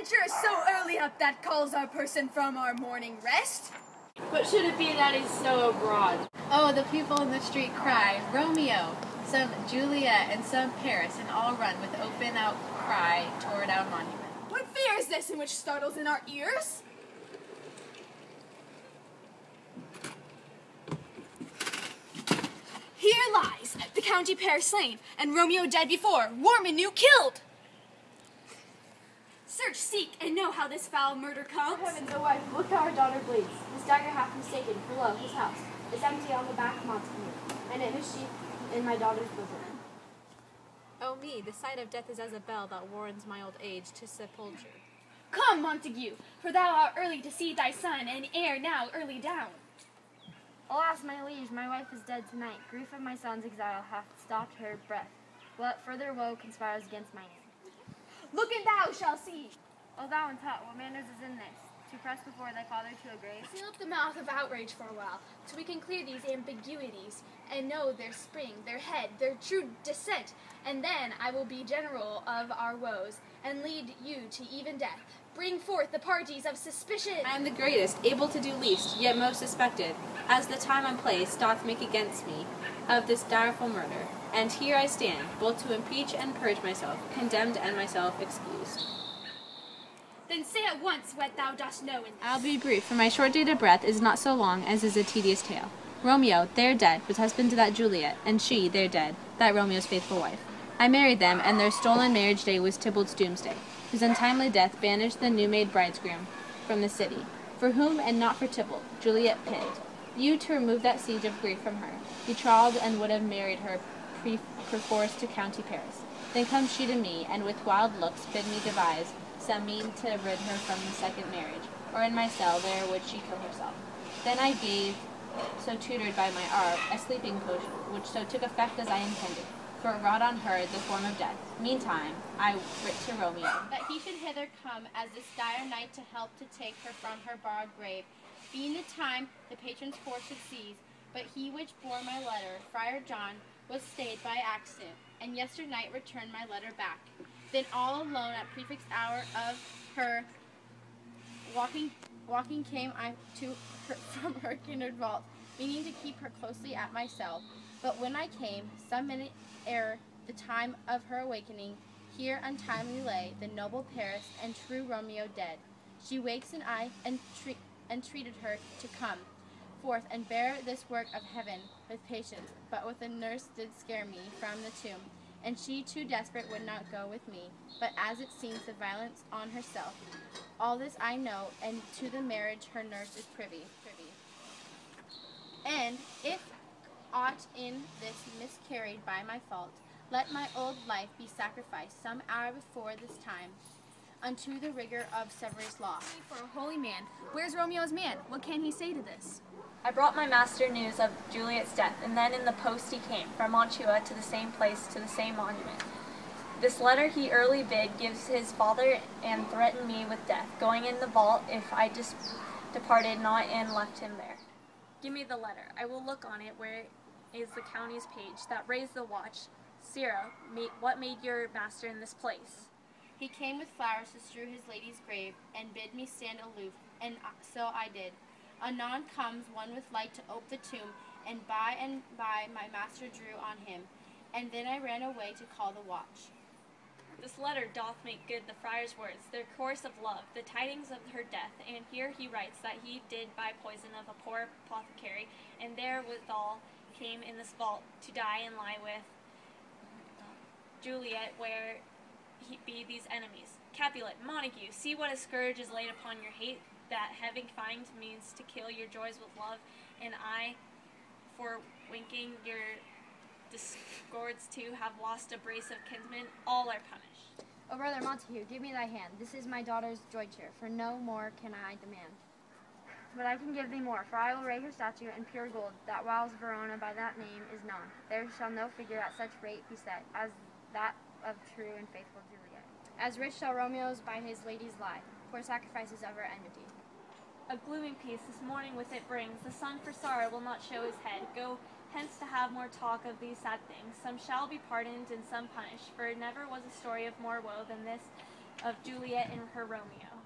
adventure is so early up that calls our person from our morning rest? What should it be that is so abroad? Oh, the people in the street cry, Romeo, some Juliet, and some Paris, and all run with open outcry toward our monument. What fear is this in which startles in our ears? Here lies the county pair slain, and Romeo dead before, warm and new killed. Search, seek, and know how this foul murder comes. For heavens, O wife, look how our daughter bleeds. This dagger hath mistaken, for lo, his house is empty on the back of Montague, and it is sheathed in my daughter's bosom. Oh me, the sight of death is as a bell that warns my old age to sepulture. Come, Montague, for thou art early to see thy son, and ere now early down. Alas, my liege, my wife is dead tonight. Grief of my son's exile hath stopped her breath. What further woe conspires against my end? Look and thou shalt see. O thou untaught, what manners is in this? To press before thy father to a grave? Seal up the mouth of outrage for a while, till we can clear these ambiguities, and know their spring, their head, their true descent, and then I will be general of our woes, and lead you to even death. Bring forth the parties of suspicion. I am the greatest, able to do least, yet most suspected, as the time and place doth make against me of this direful murder. And here I stand, both to impeach and purge myself, condemned and myself excused. Then say at once what thou dost know. I'll be brief, for my short dated breath is not so long as is a tedious tale. Romeo, there dead, was husband to that Juliet, and she, there dead, that Romeo's faithful wife. I married them, and their stolen marriage day was Tybalt's doomsday, whose untimely death banished the new-made bridegroom from the city, for whom and not for Tybalt, Juliet pinned. You, to remove that siege of grief from her, betrothed and would have married her perforce to county Paris. Then comes she to me, and with wild looks bid me devise some mean to rid her from the second marriage, or in my cell there would she kill herself. Then I gave, so tutored by my art, a sleeping potion, which so took effect as I intended, for it wrought on her the form of death. Meantime, I writ to Romeo, that he should hither come as this dire night to help to take her from her borrowed grave, being the time the patron's force should seize. But he which bore my letter, Friar John, was stayed by accident, and yesternight returned my letter back. Then all alone at prefix hour of her walking came I to her from her kindred vault, meaning to keep her closely at my cell. But when I came, some minute ere the time of her awakening, here untimely lay the noble Paris and true Romeo dead. She wakes, and I entreated her to come forth and bear this work of heaven with patience, but with a nurse did scare me from the tomb, and she too desperate would not go with me, but as it seems the violence on herself. All this I know, and to the marriage her nurse is privy. And if aught in this miscarried by my fault, let my old life be sacrificed some hour before this time unto the rigor of Severus' law. For a holy man, where's Romeo's man? What can he say to this? I brought my master news of Juliet's death, and then in the post he came, from Mantua to the same place, to the same monument. This letter he early bid gives his father, and threatened me with death, going in the vault if I departed not and left him there. Give me the letter. I will look on it where is the county's page, that raised the watch. Sirrah, what made your master in this place? He came with flowers to strew his lady's grave, and bid me stand aloof, and so I did. Anon comes one with light to ope the tomb, and by my master drew on him, and then I ran away to call the watch. This letter doth make good the friar's words, their course of love, the tidings of her death, and here he writes that he did buy poison of a poor apothecary, and therewithal came in this vault to die and lie with Juliet, where he be these enemies. Capulet, Montague, see what a scourge is laid upon your hate, that having find means to kill your joys with love, and I, for winking your discords too, have lost a brace of kinsmen, all are punished. O brother Montague, give me thy hand. This is my daughter's joy cheer, for no more can I demand. But I can give thee more, for I will rake her statue in pure gold, that whiles Verona by that name is known. There shall no figure at such rate be set, as that of true and faithful Juliet. As rich shall Romeo's by his ladies lie, for sacrifices of her enmity. A gloomy peace this morning with it brings, the sun for sorrow will not show his head. Go hence to have more talk of these sad things. Some shall be pardoned and some punished, for never was a story of more woe than this of Juliet and her Romeo.